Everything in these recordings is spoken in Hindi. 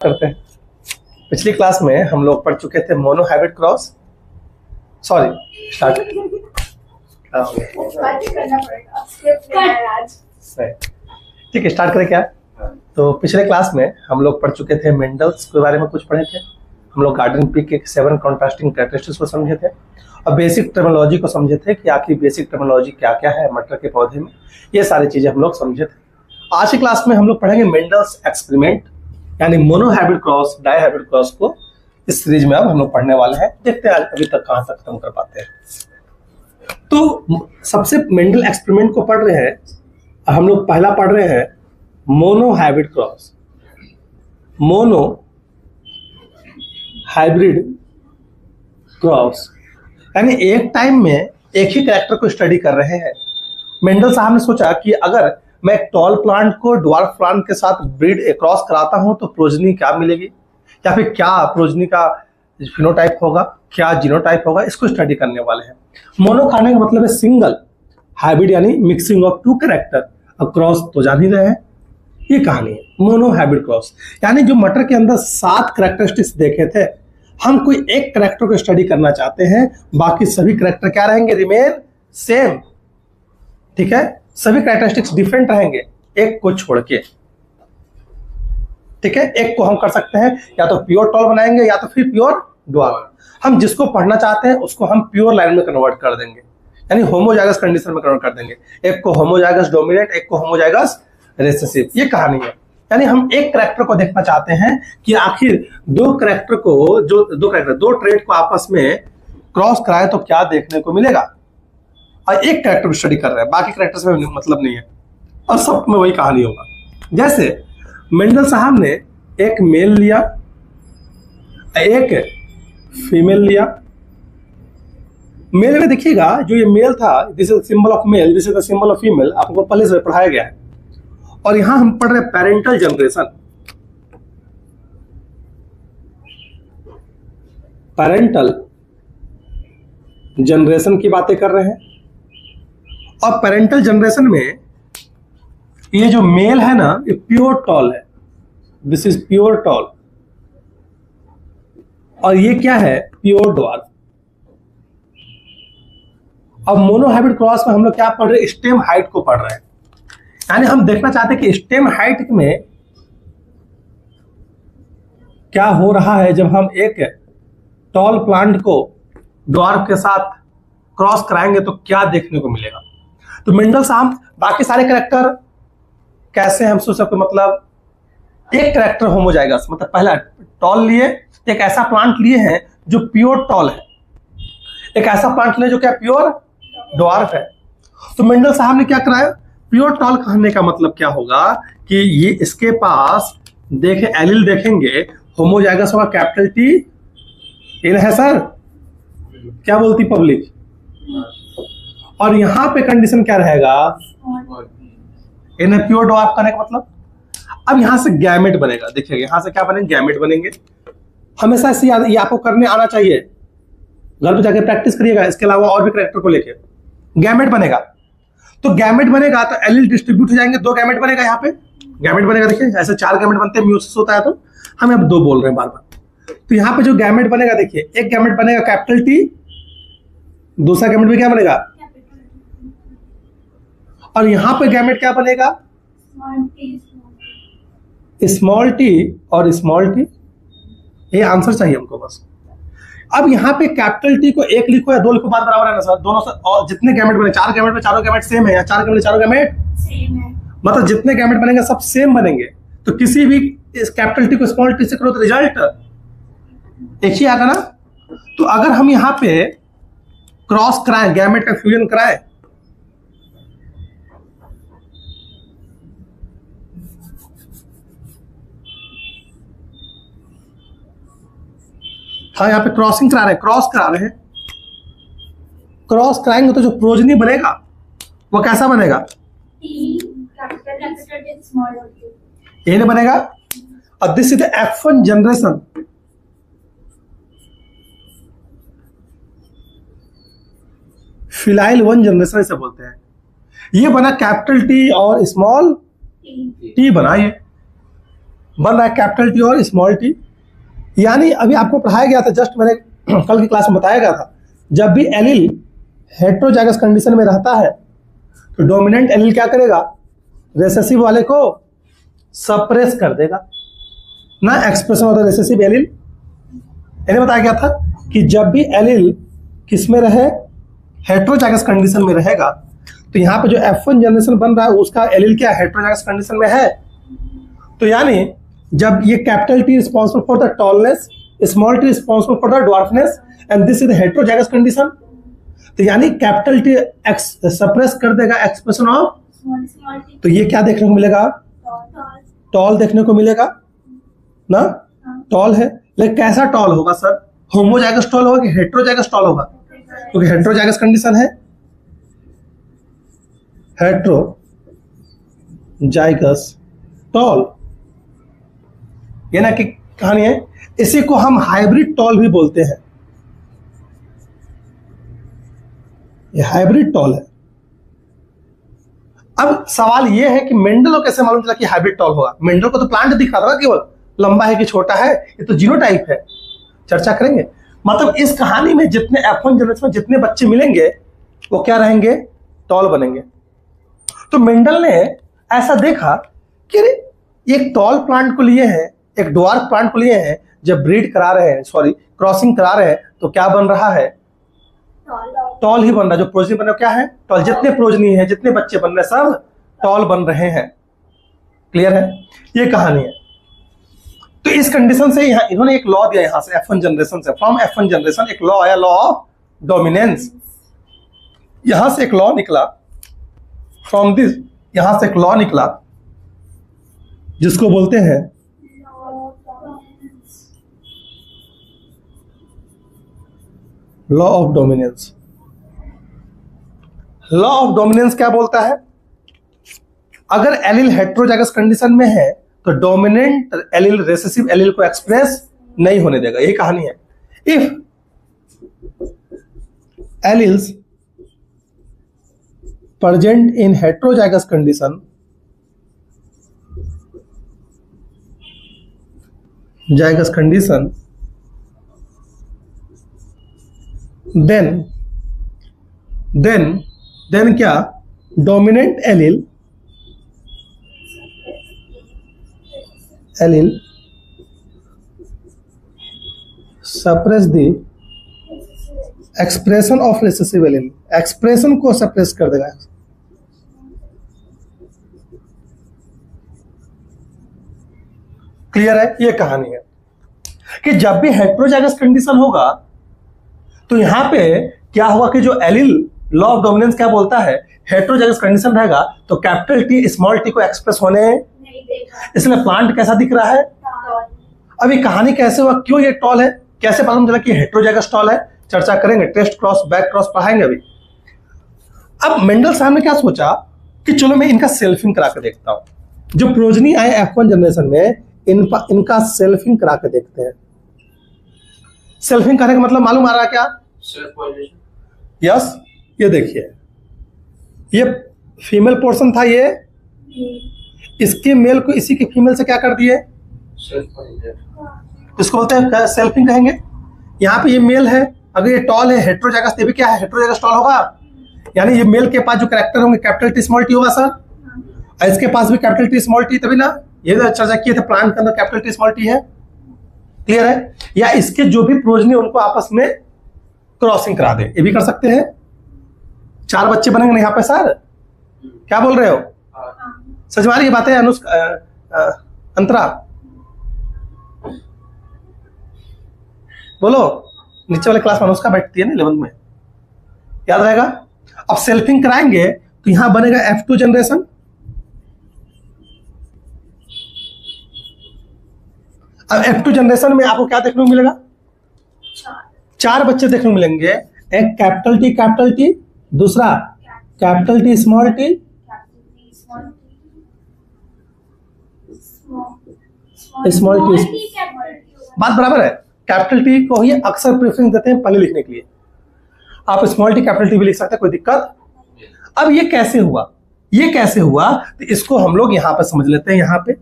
करते हैं। पिछली क्लास में हम लोग पढ़ चुके थे mono hybrid cross. Sorry, start ठीक है, स्टार्ट करें क्या? तो पिछले क्लास में हम लोग पढ़ चुके थे मेंडल्स के बारे में, कुछ पढ़े थे हम लोग। गार्डन पीक के 7 कॉन्ट्रास्टिंग कैरेक्टरिस्टिक्स को समझे थे और बेसिक टर्मिनोलॉजी को समझे थे कि आखिर बेसिक टर्मिनोलॉजी क्या क्या है मटर के पौधे में। ये सारी चीजें हम लोग समझे थे। आज की क्लास में हम लोग पढ़ेंगे मेंडल्स एक्सपेरिमेंट, यानी monohybrid cross, dihybrid cross को इस सीरीज में अब हम लोग पढ़ने वाले हैं। देखते हैं अभी तक कहां तक खत्म कर पाते हैं। तो सबसे मेंडल एक्सपेरिमेंट को पढ़ रहे हैं हम लोग। पहला पढ़ रहे हैं mono hybrid cross. Mono hybrid cross यानी एक टाइम में एक ही कैरेक्टर को स्टडी कर रहे हैं। मेंडल साहब ने सोचा कि अगर मैं एक टॉल प्लांट को ड्वार्फ प्लांट के साथ ब्रीड क्रॉस कराता हूं तो प्रोजनी क्या मिलेगी, या फिर क्या प्रोजनी का फिनोटाइप होगा, क्या जीनोटाइप होगा, इसको स्टडी करने वाले हैं। मोनो कहने का मतलब है सिंगल, हाइब्रिड यानी मिक्सिंग ऑफ 2 कैरेक्टर। अब क्रॉस तो जान ही रहे हैं, ये कहानी है मोनो हाइब्रिड क्रॉस। यानी जो मटर के अंदर 7 कैरेक्टरिस्टिक्स देखे थे, हम कोई एक कैरेक्टर को स्टडी करना चाहते हैं, बाकी सभी कैरेक्टर क्या रहेंगे, रिमेन सेम। ठीक है, सभी कैरेक्टरिस्टिक्स डिफरेंट रहेंगे एक को छोड़ के। ठीक है, एक को हम कर सकते हैं या तो प्योर टॉल बनाएंगे या तो फिर प्योर ड्वार्फ। हम जिसको पढ़ना चाहते हैं उसको हम प्योर लाइन में कन्वर्ट कर देंगे, यानी होमोजाइगस कंडीशन में कन्वर्ट कर देंगे। एक को होमोजाइगस डोमिनेंट, एक को होमोजाइगस रिसेसिव। ये कहानी है। यानी हम एक कैरेक्टर को देखना चाहते हैं कि आखिर दो कैरेक्टर को, दो ट्रेड को आपस में क्रॉस कराए तो क्या देखने को मिलेगा। और एक कैरेक्टर स्टडी कर रहे हैं, बाकी कैरेक्टर्स में मतलब नहीं है, और सब में वही कहानी होगा। जैसे मेंडल साहब ने एक मेल लिया, एक फीमेल लिया। मेल में देखिएगा जो ये मेल था, this is symbol of male, this is the symbol of female, आपको पहले से पढ़ाया गया है। और यहां हम पढ़ रहे हैं पेरेंटल जनरेशन। पेरेंटल जनरेशन की बातें कर रहे हैं। और पेरेंटल जनरेशन में ये जो मेल है ना, ये प्योर टॉल है, दिस इज प्योर टॉल। और ये क्या है, प्योर ड्वार्फ। अब मोनो हाइब्रिड क्रॉस में हम लोग क्या पढ़ रहे हैं, स्टेम हाइट को पढ़ रहे हैं। यानी हम देखना चाहते हैं कि स्टेम हाइट में क्या हो रहा है जब हम एक टॉल प्लांट को ड्वार्फ के साथ क्रॉस कराएंगे तो क्या देखने को मिलेगा। तो मेंडल साहब बाकी सारे कैरेक्टर कैसे हम सोच सकते, मतलब एक कैरेक्टर होमोजाइगस, मतलब पहला टॉल लिए, एक ऐसा प्लांट लिए हैं जो प्योर टॉल है, एक ऐसा प्लांट लिए जो क्या प्योर ड्वार्फ है। तो मेंडल साहब ने क्या कराया, प्योर टॉल कहने का मतलब क्या होगा कि ये इसके पास देखे एलिल देखेंगे, होमोजाइगस होगा कैपिटल टी। इन है सर, क्या बोलती पब्लिक। और यहां पे कंडीशन क्या रहेगा, इन्हें प्योर ड्वार्फ करने का मतलब। अब यहां से गैमेट बनेगा, देखिएगा यहां से क्या बनेंगे, गैमेट बनेंगे। हमेशा से ये आपको करने आना चाहिए, घर पे जाके प्रैक्टिस करिएगा। इसके अलावा और भी कैरेक्टर को लेके गैमेट बनेगा। तो गैमेट बनेगा तो एलिल डिस्ट्रीब्यूट हो जाएंगे, 2 गैमेट बनेगा। यहाँ पे गैमेट बनेगा, देखिए ऐसे 4 गैमेट बनते हैं, म्यूसिस होता है, तो हम अब 2 बोल रहे हैं बार बार। तो यहाँ पे जो गैमेट बनेगा, देखिए एक गैमेट बनेगा कैपिटल टी, दूसरा गैमेट में क्या बनेगा, और यहां पे गैमेट क्या बनेगा, स्मॉल टी और स्मॉल टी। ये आंसर चाहिए हमको बस। अब यहाँ पे कैपिटल टी को 1 लिखो या 2 लिखो, बात बराबर है ना सर, दोनों से। और जितने गैमेट बने, 4 गैमेट में चारों गैमेट सेम है, या 4 गैमेट चारों गैमेट सेम है, मतलब जितने गैमेट बनेंगे सब सेम बनेंगे। तो किसी भी इस कैपिटल टी को स्मॉल टी से करो तो रिजल्ट एक ही आएगा ना। तो अगर हम यहाँ पे क्रॉस कराएं, गैमेट का फ्यूजन कराएं, हाँ यहाँ पे क्रॉसिंग करा रहे हैं, क्रॉस करा रहे हैं। क्रॉस कराएंगे तो जो प्रोजनी बनेगा वो कैसा बनेगा, ये बनेगा। और this is the F1 generation. Filial 1 generation से बोलते हैं। ये बना कैपिटल टी और स्मॉल टी बना। ये बन रहा है कैपिटल टी और स्मॉल टी। यानी अभी आपको पढ़ाया गया था, जस्ट मैंने कल की क्लास में बताया गया था, जब भी एलील हेटेरोजाइगस कंडीशन में रहता है तो डोमिनेंट एलील क्या करेगा, रिसेसिव वाले को सप्रेस कर देगा ना, expression of the recessive allele. मैंने बताया गया था कि जब भी एलील किस में रहे, हेटेरोजाइगस कंडीशन में रहेगा, तो यहाँ पे जो F1 जनरेशन बन रहा है उसका एलील क्या हेटेरोजाइगस कंडीशन में है। तो यानी जब ये capital T responsible for the tallness, small T responsible for the dwarfness and this is heterozygous condition, तो यानी कैपिटल टी सप्रेस कर देगा एक्सप्रेशन ऑफ, तो ये क्या देखने को मिलेगा, टॉल देखने को मिलेगा ना, टॉल है। लेकिन कैसा टॉल होगा सर, होमोजाइगस टॉल होगा कि हेटेरोजाइगस टॉल होगा, क्योंकि हेटेरोजाइगस कंडीशन है, हेटेरोजाइगस टॉल, ये ना कि कहानी है। इसी को हम हाइब्रिड टॉल भी बोलते हैं, ये हाइब्रिड टॉल है। अब सवाल ये है कि मेंडल को कैसे मालूम चला कि हाइब्रिड टॉल होगा। मेंडल को तो प्लांट दिखा रहा था केवल, लंबा है कि छोटा है, ये तो जीनोटाइप है, चर्चा करेंगे। मतलब इस कहानी में जितने F1 जनरेशन में जितने बच्चे मिलेंगे वो क्या रहेंगे, टॉल बनेंगे। तो मेंडल ने ऐसा देखा कि एक टॉल प्लांट को लिए हैं, एक ड्वार्फ प्लांट को लिए हैं, जब ब्रीड करा रहे हैं, सॉरी क्रॉसिंग करा रहे हैं, तो क्या बन रहा है, टॉल ही बन रहा है। जो प्रोजनी बन रहा है क्या है, टॉल। जितने प्रोजनी है, जितने बच्चे बन रहे हैं सब टॉल बन रहे हैं। क्लियर है, ये कहानी है। तो इस कंडीशन से यहाँ इन्होंने एक लॉ दिया, यहां से F1 जनरेशन से, फ्रॉम F1 जनरेशन एक लॉ आया, लॉ ऑफ डोमिनेंस। यहां से एक लॉ निकला, फ्रॉम दिस यहां से एक लॉ निकला जिसको बोलते हैं law of dominance. Law of dominance क्या बोलता है, अगर एलील हेटेरोजाइगस कंडीशन में है तो डोमिनेंट एलील रिसेसिव एलील को एक्सप्रेस नहीं होने देगा, यही कहानी है। If alleles present in heterozygous condition, zygous condition, then क्या, dominant allele suppress the expression of recessive allele, expression को सप्रेस कर देगा। क्लियर है, ये कहानी है कि जब भी हेटेरोजाइगस कंडीशन होगा तो यहां पे क्या हुआ कि जो एलील, लॉ ऑफ डोमिनेंस क्या बोलता है, हेटेरोजाइगस कंडीशन रहेगा तो कैपिटल टी स्मॉल टी को एक्सप्रेस होने नहीं देगा, इसलिए प्लांट कैसा दिख रहा है। अभी कहानी कैसे हुआ, क्यों ये टॉल है, कैसे मालूम चला कि हेटेरोजाइगस टॉल है, चर्चा करेंगे, टेस्ट क्रॉस बैक क्रॉस पढ़ाएंगे अभी। अब मेंडल साहब ने क्या सोचा कि चलो मैं इनका सेल्फिंग करा के देखता हूं, जो प्रोजनी आए F1 जनरेशन में इनका सेल्फिंग करा के देखते हैं। सेल्फिंग करने का मतलब मालूम आ रहा है क्या, यस। ये देखिए, ये फीमेल पोर्शन था, ये इसके मेल को इसी के फीमेल से क्या कर दिए, इसको बोलते हैं सेल्फिंग कहेंगे। यहाँ पे ये मेल है, अगर ये टॉल है हेटेरोजाइगस, ये भी क्या है, हेटेरोजाइगस टॉल होगा। यानी ये मेल के पास जो कैरेक्टर होंगे कैपिटल टी स्मॉल टी होगा सर, और इसके पास भी कैपिटल टी स्मॉल टी, तभी ना ये चर्चा किए थे प्लांट के अंदर कैपिटल टी स्मॉल टी है। क्लियर है, या इसके जो भी प्रोजनी उनको आपस में क्रॉसिंग करा दे, ये भी कर सकते हैं। 4 बच्चे बनेंगे ना यहाँ पे सर, क्या बोल रहे हो, सच में ये बातें अंतरा बोलो, नीचे वाले क्लास में अनुष्का बैठती है ना 11th में, याद रहेगा। अब सेल्फिंग कराएंगे तो यहां बनेगा F2 जनरेशन, अब F2 जनरेशन में आपको क्या देखने को मिलेगा, 4 बच्चे देखने को मिलेंगे, एक कैपिटल टी, दूसरा कैपिटल टी स्मॉल टी, बात बराबर है। कैपिटल टी को ही अक्सर प्रेफरेंस देते हैं पहले लिखने के लिए, आप स्मॉल टी कैपिटल टी भी लिख सकते हैं, कोई दिक्कत। अब ये कैसे हुआ, तो इसको हम लोग यहां पर समझ लेते हैं। यहां पे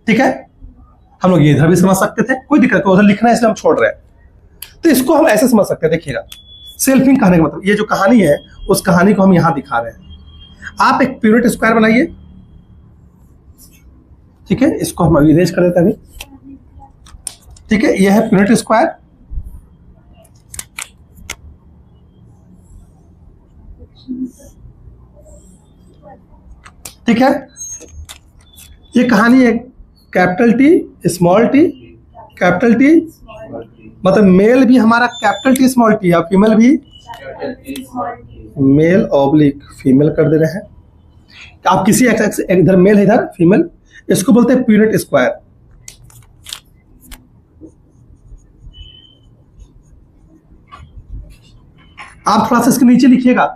ठीक है, हम लोग ये इधर भी समझ सकते थे, कोई दिक्कत नहीं, उधर लिखना है इसलिए हम छोड़ रहे हैं। तो इसको हम ऐसे समझ सकते हैं, देखिएगा सेल्फिंग कहने का मतलब ये जो कहानी है उस कहानी को हम यहां दिखा रहे हैं। आप एक पीरियड स्क्वायर बनाइए, ठीक है, इसको हम इरेज कर देते हैं अभी, ठीक है, यह है पीरियड स्क्वायर। ठीक है, ये कहानी है capital T small T, capital T मतलब मेल भी हमारा कैपिटल टी स्मॉल टी, या फीमेल भी मेल ऑब्लिक फीमेल कर दे रहे हैं। आप किसी इधर मेल है इधर फीमेल, इसको बोलते हैं पीरियड स्क्वायर। आप थोड़ा सा इसके नीचे लिखिएगा,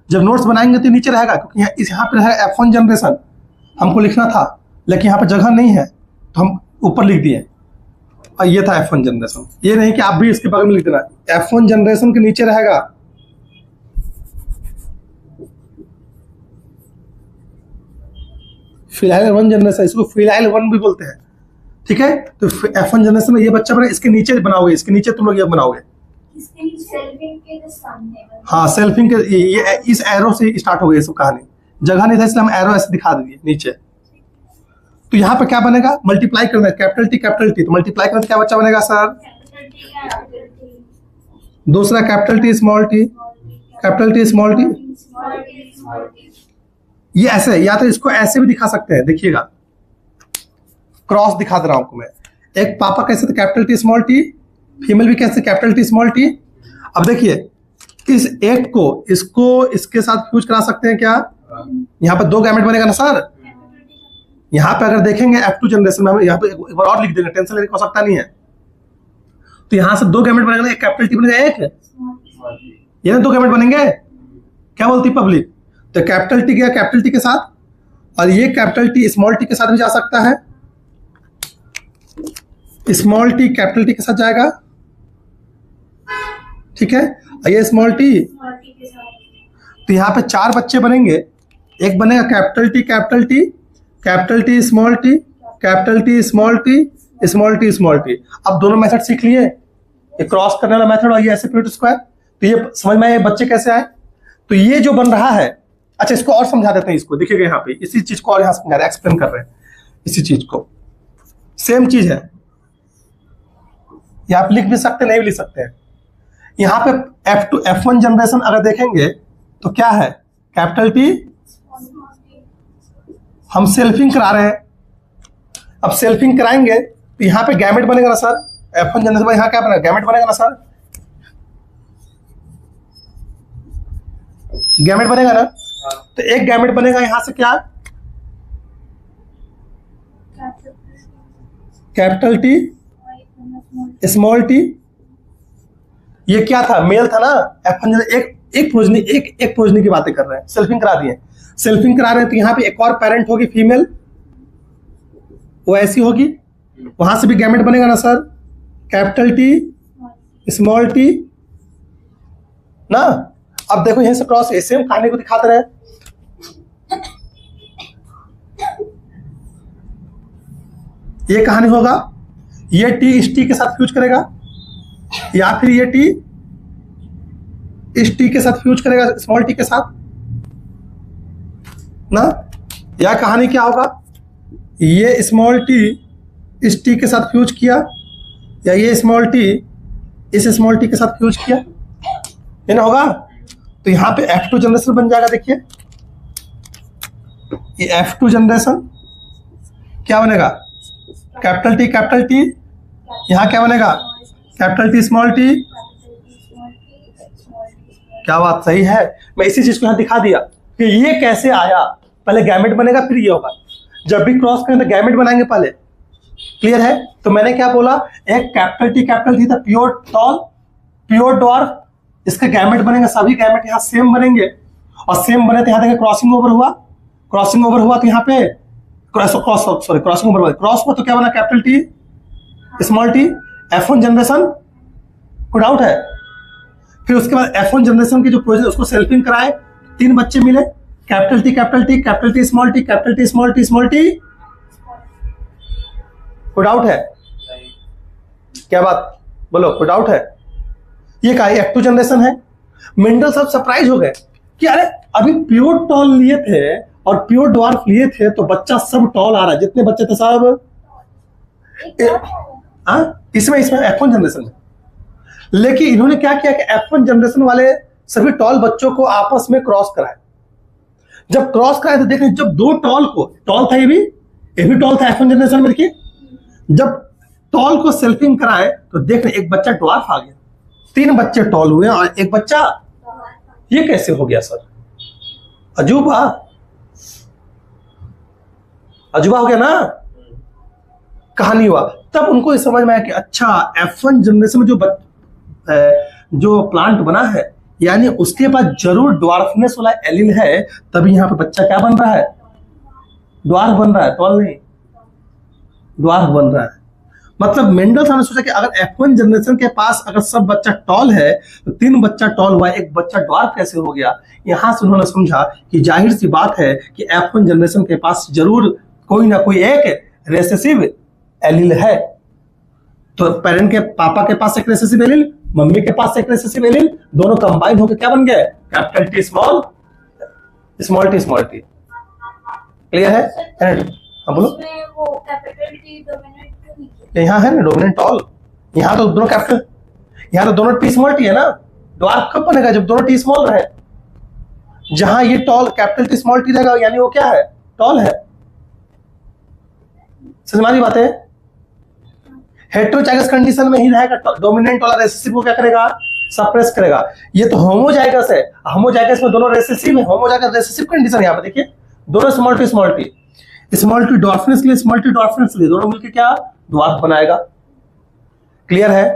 जब नोट्स बनाएंगे तो नीचे रहेगा, क्योंकि यहाँ पे है F1 जनरेशन हमको लिखना था, लेकिन यहाँ पे जगह नहीं है तो हम ऊपर लिख दिए, और ये था F1 जनरेशन। ये नहीं कि आप भी इसके बगल में लिख देना, F1 जनरेशन के नीचे रहेगा। फिलहाल 1 जनरेशन, इसको फिलहाल 1 भी बोलते हैं, ठीक है। तो F1 जनरेशन में ये बच्चा बना, इसके नीचे बनाओगे, इसके नीचे तुम लोग ये बनाओगे, हाँ सेल्फिंग के ये इस एरो से स्टार्ट हो गई सब कहानी, जगह नहीं था इसलिए हम एरो ऐसे दिखा दिए नीचे। तो यहाँ पे क्या बनेगा, मल्टीप्लाई करना है, कैपिटल टी, तो मल्टीप्लाई करने क्या बच्चा बनेगा सर, दूसरा capital T small T, capital T small T. ये ऐसे, या तो इसको ऐसे भी दिखा सकते हैं, देखिएगा क्रॉस दिखा दे रहा हूं आपको मैं। एक पापा कैसे थे capital T small T, female भी कैसे कैपिटल टी स्मॉल टी। अब देखिए इस एक को इसको इसके साथ फ्यूज करा सकते हैं क्या, यहाँ पे 2 गैमेट बनेगा ना सर। यहाँ पे अगर देखेंगे F2 जनरेशन में, हम यहाँ पे एक बार और लिख देंगे, टेंशन लेने की आवश्यकता नहीं है। तो यहाँ से 2 गैमेट बनेगा, एक कैपिटल टी बनेगा, एक ये ना 2 गैमेट बनेंगे, क्या बोलती पब्लिक। तो कैपिटल टी गया कैपिटल टी के साथ, और ये कैपिटल टी स्मॉल टी के साथ भी जा सकता है, स्मॉल टी कैपिटल टी के साथ जाएगा, ठीक है, और ये स्मॉल टी। तो यहाँ पे 4 बच्चे बनेंगे, एक बनेगा capital T capital T, capital T small T, capital T small T, small T small T. अब दोनों मेथड सीख लिए, ये क्रॉस करने वाला मेथड और ये ऐसे पीरियड स्क्वायर। तो ये समझ में आए बच्चे कैसे आए। तो ये जो बन रहा है, अच्छा इसको और समझा देते हैं, इसको देखिएगा यहाँ पे इसी चीज को और यहाँ समझा रहे हैं, एक्सप्लेन कर रहे हैं इसी चीज को। सेम चीज है, ये आप लिख भी सकते हैं, नहीं भी लिख सकते हैं। यहाँ पे F1 जनरेशन अगर देखेंगे तो क्या है, कैपिटल टी, हम सेल्फिंग करा रहे हैं। अब सेल्फिंग कराएंगे तो यहाँ पे गैमेट बनेगा ना सर, F1 जनरेशन में यहाँ क्या बनेगा, गैमेट बनेगा ना सर, गैमेट बनेगा ना। तो एक गैमेट बनेगा यहां से क्या, कैपिटल टी स्मॉल टी। ये क्या था, मेल था ना, F1 एक प्रोजनी, एक प्रोजनी की बातें कर रहे हैं, सेल्फिंग करा दिए, सेल्फिंग करा रहे हैं। तो यहाँ पे एक और पेरेंट होगी फीमेल, वो ऐसी होगी, वहां से भी गैमेट बनेगा ना sir, capital T small T ना। अब देखो यहीं से क्रॉस, सेम कहानी को दिखाते रहे। ये कहानी होगा, ये टी इस टी के साथ फ्यूज करेगा, या फिर ये टी इस टी के साथ फ्यूज करेगा स्मॉल टी के साथ ना। या कहानी क्या होगा, ये स्मॉल टी इस टी के साथ फ्यूज किया, या ये स्मॉल टी इस स्मॉल टी के साथ फ्यूज किया, ये ना होगा। तो यहां पे F2 जनरेशन बन जाएगा। देखिए ये F2 जनरेशन क्या बनेगा, कैपिटल टी, यहां क्या बनेगा, कैपिटल टी स्मॉल टी। क्या बात सही है, मैं इसी चीज को यहां दिखा दिया कि ये कैसे आया। पहले गैमेट बनेगा फिर ये होगा, जब भी क्रॉस करें तो गैमेट बनाएंगे पहले, क्लियर है। तो मैंने क्या बोला, एक कैपिटल टी था प्योर टॉल, प्योर डॉर्फ, इसका गैमेट बनेगा, सभी गैमेट यहाँ सेम बनेंगे, और सेम बने तो यहाँ देखिए क्रॉसिंग ओवर हुआ, क्रॉसिंग ओवर हुआ तो यहाँ पे क्रॉसिंग ओवर हुआ, क्रॉस हुआ तो क्या बना, capital T small T. F1 generation को डाउट है। फिर उसके बाद F1 जनरेशन की जो प्रोजेक्ट उसको सेल्फिंग कराए, 3 बच्चे मिले, capital T small T, capital T small T, small T, कोई डाउट है? क्या बात, बोलो, कोई डाउट है? ये का एक्टिव जनरेशन है। मेंडल साहब सरप्राइज हो गए कि अरे अभी प्योर टॉल लिए थे और प्योर ड्वार्फ लिए थे तो बच्चा सब टॉल आ रहा है। जितने बच्चे थे साहब इसमें F1 जनरेशन में। लेकिन इन्होंने क्या किया कि F1 जनरेशन वाले सभी टॉल बच्चों को आपस में क्रॉस कराए। जब क्रॉस कराए तो देखें, जब दो टॉल को, टॉल था ये भी टॉल था F1 जनरेशन में, देखिए जब टॉल को सेल्फिंग कराए तो देख रहे एक बच्चा ड्वार्फ आ गया, 3 बच्चे टॉल हुए और एक बच्चा, ये कैसे हो गया सर? अजूबा हो गया ना, कहानी हुआ। तब उनको समझ में आया कि अच्छा F1 जनरेशन में जो प्लांट बना है यानी उसके पास जरूर ड्वार्फनेस वाला एलील है, तभी यहां पे बच्चा क्या बन रहा है? ड्वार्फ बन रहा है, टॉल नहीं, ड्वार्फ बन रहा है। मतलब मेंडल साहब ने सोचा कि अगर F1 जनरेशन के पास अगर सब बच्चा टॉल है तो 3 बच्चा टॉल हुआ, एक बच्चा ड्वार्फ कैसे हो गया? यहां से उन्होंने समझा कि जाहिर सी बात है कि F1 जनरेशन के पास जरूर कोई ना कोई एक रेसेसिव एलील है। तो पेरेंट के, पापा के पास एक रेसेसिव एलील, मम्मी के पास एक रेसेसिव एलील, दोनों कंबाइन होकर क्या बन गए? Capital T small T. Clear है? हाँ बोलो। वो कैपिटल टी डोमिनेंट क्यों नहीं किया? यहाँ है ना डोमिनेंट टॉल, यहाँ तो दोनों कैपिटल, यहाँ तो दोनों टी स्मॉल टी है ना। ड्वार्फ कब बनेगा? जब दोनों टी स्मॉल रहे। जहां ये toll capital T small T रहेगा यानी वो क्या है? टॉल है। समझ में आ रही बात है? हेटेरोजाइगस कंडीशन में ही रहेगा, डोमिनेंट वाला रेसेसिव को क्या करेगा? सप्रेस करेगा। ये तो होमोजाइगस है, होमोजाइगस में दोनों रेसेसिव है, होमोजाइगस रेसेसिव कंडीशन। यहाँ पे देखिए दोनों स्मॉल टी ड्वार्फनेस के लिए, स्मॉल टी ड्वार्फनेस के लिए, दोनों मिलकर क्या ड्वार्फ बनाएगा। क्लियर है?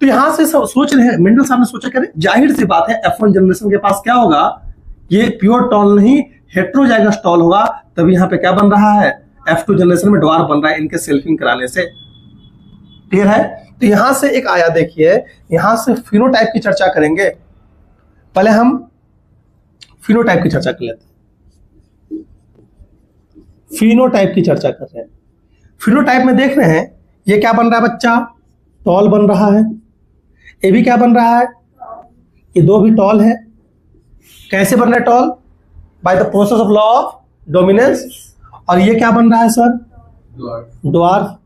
तो यहां से सोच रहे हैं, मेंडल साहब ने सोचा करें जाहिर सी बात है F1 जनरेशन के पास क्या होगा? ये प्योर टॉल नहीं हेटेरोजाइगस टॉल होगा, तभी यहां पे क्या बन रहा है? F2 जनरेशन में ड्वार्फ बन रहा है इनके सेल्फिंग कराने से। क्लियर है? तो यहां से एक आया, देखिए यहां से फिनोटाइप की चर्चा करेंगे। पहले हम फिनोटाइप की चर्चा कर लेते हैं। फिनोटाइप की चर्चा कर रहे हैं। फिनोटाइप में देख रहे हैं ये क्या बन रहा है? बच्चा टॉल बन रहा है। ये भी क्या बन रहा है? ये दो भी टॉल है। कैसे बन रहा है tall? By the process of law of dominance. और ये क्या बन रहा है सर? ड्वार्फ।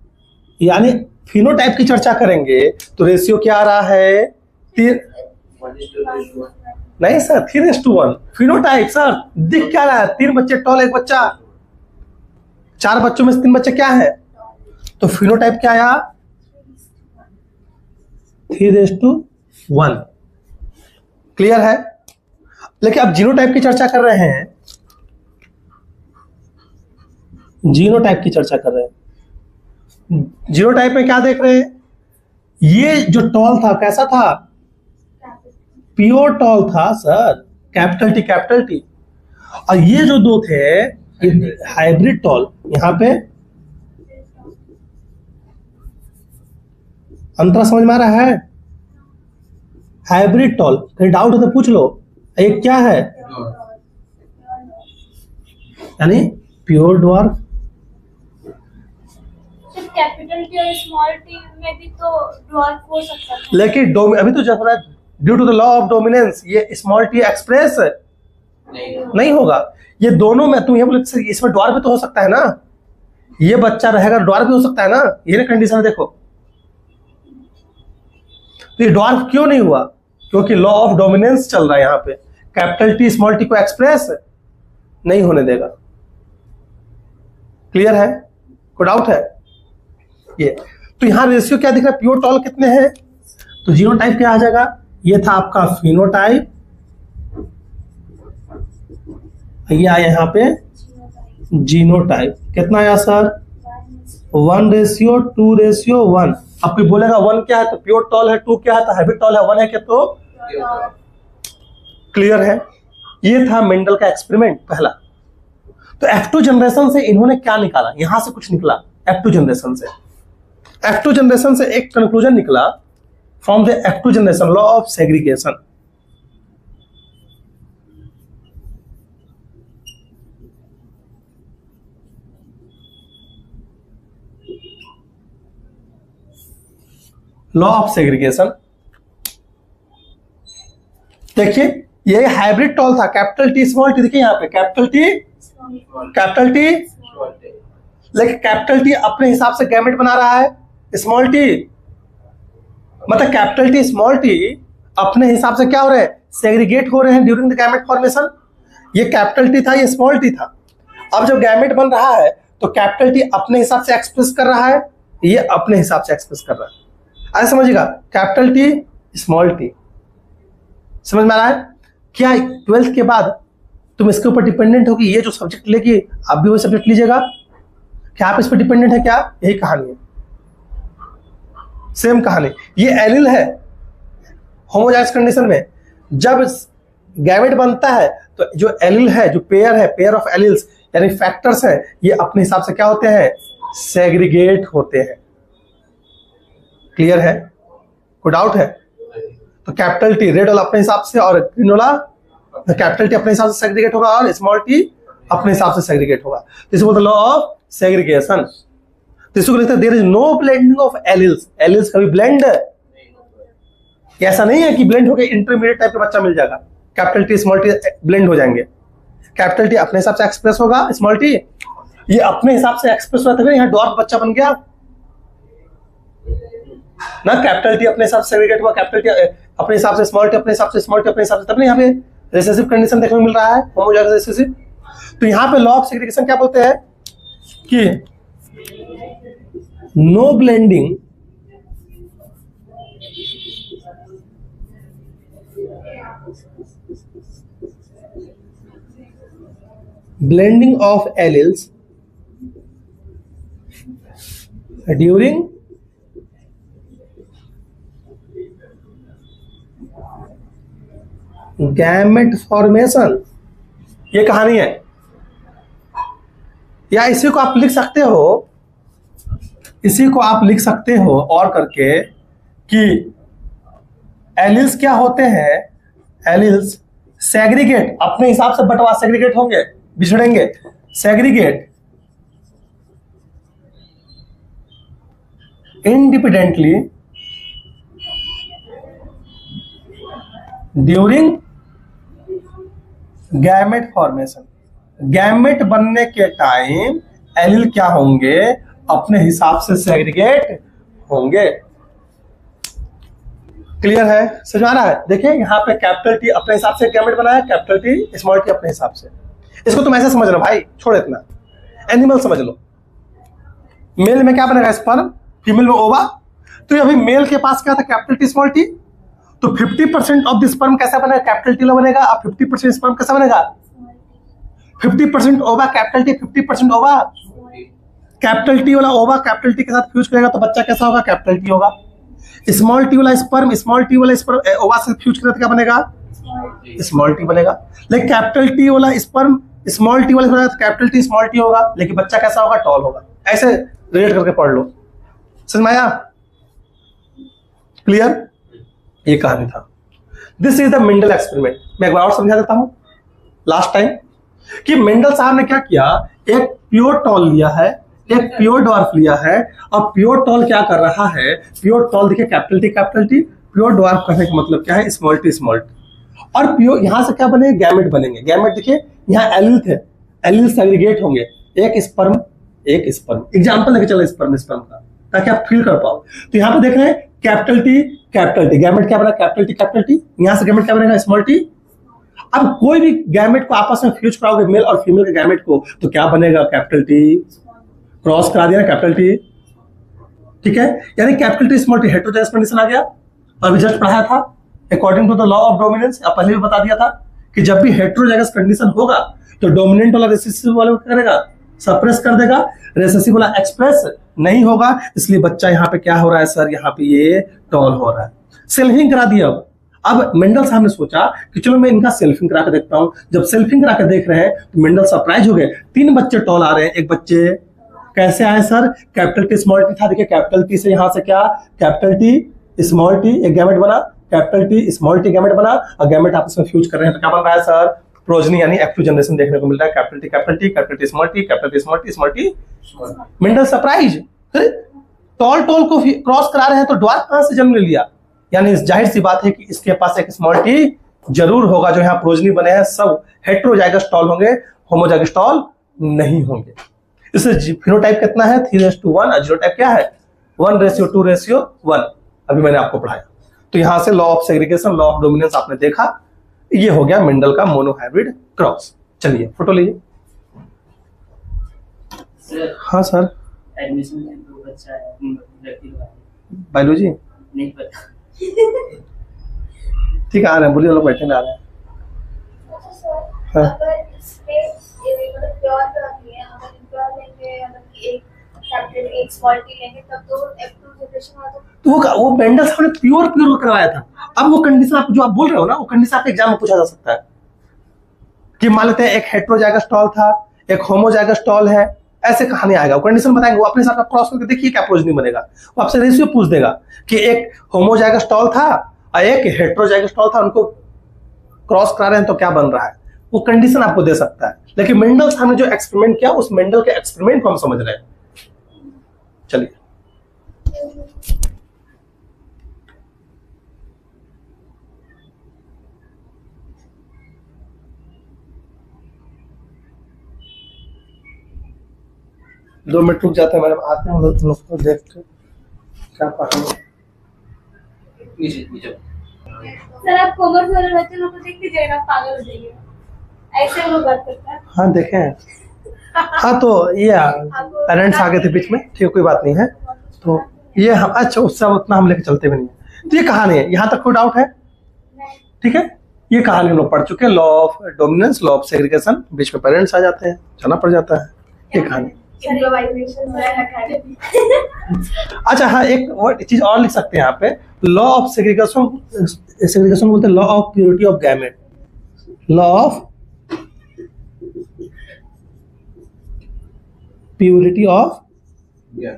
यानी फिनोटाइप की चर्चा करेंगे तो रेशियो क्या आ रहा है? नहीं सर, 3:1 फिनोटाइप। सर दिख क्या रहा है? 3 बच्चे टॉल, एक बच्चा, 4 बच्चों में से 3 बच्चे क्या है? तो फिनोटाइप क्या आया? 3:1। क्लियर है? लेकिन अब जीनोटाइप की चर्चा कर रहे हैं। जीनोटाइप की चर्चा कर रहे हैं। जीनोटाइप में क्या देख रहे हैं? ये जो टॉल था कैसा था? प्योर टॉल था सर, कैपिटल टी। और ये जो दो थे हाइब्रिड टॉल। यहां पे अंतर समझ में आ रहा है? हाइब्रिड टॉल, कहीं डाउट हो तो पूछ लो। एक क्या है? यानी प्योर ड्वार्फ। कैपिटल टी और स्मॉल टी में भी तो ड्वार्फ हो सकता है। लेकिन अभी तो जब due to the law of dominance ये स्मॉल टी एक्सप्रेस नहीं होगा। ये दोनों में तुम ये बोले इसमें ड्वार्फ भी तो हो सकता है ना, ये बच्चा रहेगा ड्वार्फ भी हो सकता है ना, ये ना कंडीशन देखो। तो ये ड्वार्फ क्यों नहीं हुआ? क्योंकि लॉ ऑफ डोमिनेंस चल रहा है। यहाँ पे कैपिटल टी स्मॉल टी को एक्सप्रेस नहीं होने देगा। क्लियर है? कोई डाउट है? ये तो यहां रेशियो क्या दिख रहा है? प्योर टॉल कितने हैं? तो जीनोटाइप क्या आ जाएगा? ये था आपका फिनोटाइप, ये आया यहां पे जीनोटाइप। कितना आया सर? 1:2:1। अब कोई बोलेगा 1 क्या है? तो प्योर टॉल है। 2 क्या है? तो हाइब्रिड टॉल है। 1 है क्या? तो क्लियर है? ये था मेंडल का एक्सपेरिमेंट पहला। तो F2 जनरेशन से इन्होंने क्या निकाला? यहां से कुछ निकला। F2 जनरेशन से एक कंक्लूजन निकला from the F2 generation, law of segregation. Law of segregation. देखिए ये हाइब्रिड टॉल था, कैपिटल टी स्मॉल टी, देखिए यहाँ पे कैपिटल टी, लेकिन कैपिटल टी अपने हिसाब से गैमेट बना रहा है, स्मॉल टी मतलब कैपिटल टी स्मॉल टी अपने हिसाब से क्या हो रहे हैं, सेग्रीगेट हो रहे हैं ड्यूरिंग द गैमेट फॉर्मेशन। ये कैपिटल टी था, ये स्मॉल टी था। अब जब गैमेट बन रहा है तो कैपिटल टी अपने हिसाब से एक्सप्रेस कर रहा है, ये अपने हिसाब से एक्सप्रेस कर रहा है। ऐसे समझिएगा, कैपिटल टी स्मॉल टी, समझ में आ रहा है? क्या 12th के बाद तुम इसके ऊपर डिपेंडेंट हो कि ये जो सब्जेक्ट लेगी आप भी वही सब्जेक्ट लीजिएगा, क्या आप इस पर डिपेंडेंट है? क्या यही कहानी है, सेम कहानी। ये एलिल है होमोजाइगस कंडीशन में, जब गैमेट बनता है तो जो एलिल है, जो पेयर है, पेयर ऑफ एलिल्स यानी फैक्टर्स है, ये अपने हिसाब से क्या होते हैं, सेग्रीगेट होते हैं। क्लियर है? कोई डाउट है? तो कैपिटल टी रेड वाला अपने हिसाब से और ग्रीन वाला, कैपिटल टी अपने हिसाब से सेग्रीगेट होगा और स्मॉल टी अपने हिसाब से सेग्रीगेट होगा। This is the law of segregation. तो इसको लिखते हैं there is no blending of alleles. Alleles कभी ब्लेंड, ऐसा नहीं है कि ब्लेंड होकर इंटरमीडिएट टाइप का बच्चा मिल जाएगा, capital T small T blend हो जाएंगे। कैपिटल टी अपने हिसाब से एक्सप्रेस होगा, स्मॉल टी ये अपने हिसाब से एक्सप्रेस हुआ, तभी यहाँ डॉर्फ बच्चा बन गया ना। कैपिटल टी अपने हिसाब से सेग्रीगेट हुआ, कैपिटल टी अपने हिसाब से, स्मॉल टी अपने हिसाब से, स्मॉल टी अपने हिसाब से, तब यहाँ पे रिसेसिव कंडीशन देखने को मिल रहा है, होमोजाइगस रिसेसिव। तो यहाँ पे लॉ ऑफ सेग्रीगेशन क्या बोलते हैं कि no blending blending of alleles during gamete formation. ये कहानी है, या इसी को आप लिख सकते हो, इसी को आप लिख सकते हो और करके कि एलिल्स क्या होते हैं, एलिल्स सेग्रीगेट अपने हिसाब से बंटवा, सेग्रीगेट होंगे, बिछड़ेंगे, segregate independently during gamete formation. Gamete बनने के टाइम एलिल क्या होंगे, अपने हिसाब से सेग्रीगेट होंगे। क्लियर है? समझ आ रहा है? देखिए यहाँ पे कैपिटल टी अपने हिसाब से गैमेट बनाया, कैपिटल टी स्मॉल टी अपने हिसाब से। इसको तुम ऐसे समझ लो भाई, छोड़ इतना, एनिमल समझ लो। मेल में क्या बनेगा, स्पर्म, फीमेल में ओवा। तो अभी मेल के पास क्या था, कैपिटल टी स्मॉल टी, तो 50% ऑफ द स्पर्म कैसा बनेगा, कैपिटल टी बनेगा, और 50% स्पर्म कैसा बनेगा, 50% ओवा कैपिटल टी, 50% ओवा कैपिटल टी वाला ओवा कैपिटल टी के साथ फ्यूज करेगा तो बच्चा कैसा होगा, कैपिटल टी होगा। स्मॉल टी वाला स्पर्म, स्मॉल टी वाला स्पर्म ओवा से फ्यूज करेगा तो क्या बनेगा, स्मॉल टी बनेगा। लेकिन कैपिटल टी वाला स्पर्म स्मॉल टी वाला कैपिटल टी स्मॉल टी होगा, लेकिन बच्चा कैसा होगा, टॉल होगा। ऐसे रिलेट करके पढ़ लो, समझ में आया? क्लियर? ये कहानी था। This is the Mendel experiment. मैं एक बार और समझा देता हूं लास्ट टाइम कि मेंडल साहब ने क्या किया, एक प्योर टॉल लिया है, एक प्योर डॉर्फ लिया है। अब प्योर टॉल क्या कर रहा है, प्योर टॉल देखिए कैपिटल टी, प्योर डॉर्फ करने का मतलब क्या है, स्मॉल टी। और प्योर यहां से क्या बनेंगे, गैमेट बनेंगे। गैमेट देखिए यहाँ एलिल थे, एलिल सेग्रीगेट होंगे, एक स्पर्म एक स्पर्म। एग्जांपल लेके चलो स्पर्म का, ताकि आप फील कर पाओ। तो यहाँ पे देख रहे हैं कैपिटल टी, गैमेट क्या बना, कैपिटल टी, यहाँ से गैमेट क्या बनेगा, स्मॉल टी। अब कोई भी गैमेट को आपस में फ्यूज कराओगे, मेल और फीमेल के गैमेट को, तो क्या बनेगा, कैपिटल टी। क्रॉस करा दिया कैपिटल टी, ठीक है, यानी capital T small T heterozygous condition आ गया। और अभी जस्ट पढ़ाया था according to the law of dominance, पहले भी बता दिया था कि जब भी हेटेरोजाइगस कंडीशन होगा तो डोमिनेंट वाला रेसेसिव वाले को क्या करेगा, सप्रेस कर देगा, रेसेसिव वाला एक्सप्रेस नहीं होगा। इसलिए बच्चा यहाँ पे क्या हो रहा है सर, यहाँ पे ये टॉल हो रहा है। सेल्फिंग करा दिया। अब मेंडल साहब ने सोचा कि चलो मैं इनका सेल्फिंग करा के देखता हूँ। जब सेल्फिंग करा के देख रहे हैं तो मेंडल सरप्राइज हो गए, 3 बच्चे टॉल आ रहे हैं। एक बच्चे कैसे आए sir, capital T small T था, देखिए कैपिटल टी से यहाँ से क्या, कैपिटल टी स्मॉल टी एक गैमेट बना, capital T small T gamete बना, और गैमेट आपस में फ्यूज कर रहे हैं तो क्या बन रहा है सर, प्रोजनी यानी एक्टिव जनरेशन देखने को मिल रहा है। Capital T small T, capital T small T, capital T small T small T. Mendel surprise, toll toll को क्रॉस करा रहे हैं तो ड्वार्फ कहां से जन्म ले लिया? यानी जाहिर सी बात है कि इसके पास एक स्मॉल टी जरूर होगा। जो यहाँ प्रोजनी बने हैं सब हेट्रोजाइगस टॉल होंगे, होमोजाइगस टॉल नहीं होंगे। इससे फिनोटाइप कितना है? 3:1 और जीनोटाइप क्या है? 1:2:1। अभी मैंने आपको पढ़ाया। तो यहां से law of segregation, law of dominance आपने देखा। ये हो गया मेंडल का मोनोहाइब्रिड क्रॉस। चलिए फोटो लीजिए। हाँ सर, एडमिशन में तो बच्चा है, लड़की लोग बायोलॉजी नहीं पता। ठीक है, आ रहे हैं, बोलिए, लोग बैठे आ रहे हैं। अच्छा सर, हाँ। अगर इसमें ये मतलब प्योर नहीं है, अगर प्योर लेंगे, मतलब एक कैपिटल एक स्मॉल टी लेंगे तब तो F2 जनरेशन होगा। तो वो मेंडल साहब ने प्योर करवाया था। अब वो कंडीशन आप जो आप बोल रहे हो ना, वो कंडीशन आपके एग्जाम में पूछा जा सकता है कि मान लेते हैं एक हेट्रोजाइगस टॉल था, एक होमोजाइगस टॉल है, ऐसे कहानी आएगा। वो कंडीशन बताएंगे, वो अपने साथ क्रॉस करके देखिए क्या प्रोजनी बनेगा। वो आपसे रेशियो पूछ देगा कि एक होमोजाइगस टॉल था और एक हेट्रोजाइगस टॉल था, उनको क्रॉस करा रहे हैं तो क्या बन रहा है। वो कंडीशन आपको दे सकता है। लेकिन मेंडल साहब ने जो एक्सपेरिमेंट किया, उस मेंडल के एक्सपेरिमेंट को हम समझ रहे हैं। चलिए, दो मिनट रुक जाते हैं मैडम, आते हैं हम लोग को देखते क्या पढ़ेंगे। नीचे नीचे सर आप कॉमर्स वाले बच्चे लोग को देख लीजिए ना, पागल हो जाइए। ऐसे लोग बात करता है। हाँ देखें। हाँ तो ये पेरेंट्स आ गए थे बीच में, ठीक है, कोई बात नहीं है। तो ये हम अच्छा उससे उतना हम लेके चलते भी नहीं है। तो ये कहानी है, यहाँ तक कोई डाउट है? ठीक है, ये कहानी हम लोग पढ़ चुके हैं। Law of dominance, law of segregation, बीच में पेरेंट्स आ जाते हैं, जाना पड़ जाता है। ये कहानी। अच्छा हाँ, एक चीज और लिख सकते हैं यहाँ पे, लॉ ऑफ सेग्रीगेशन। सेग्रीगेशन बोलते हैं law of purity of gamete. Law of purity of, ये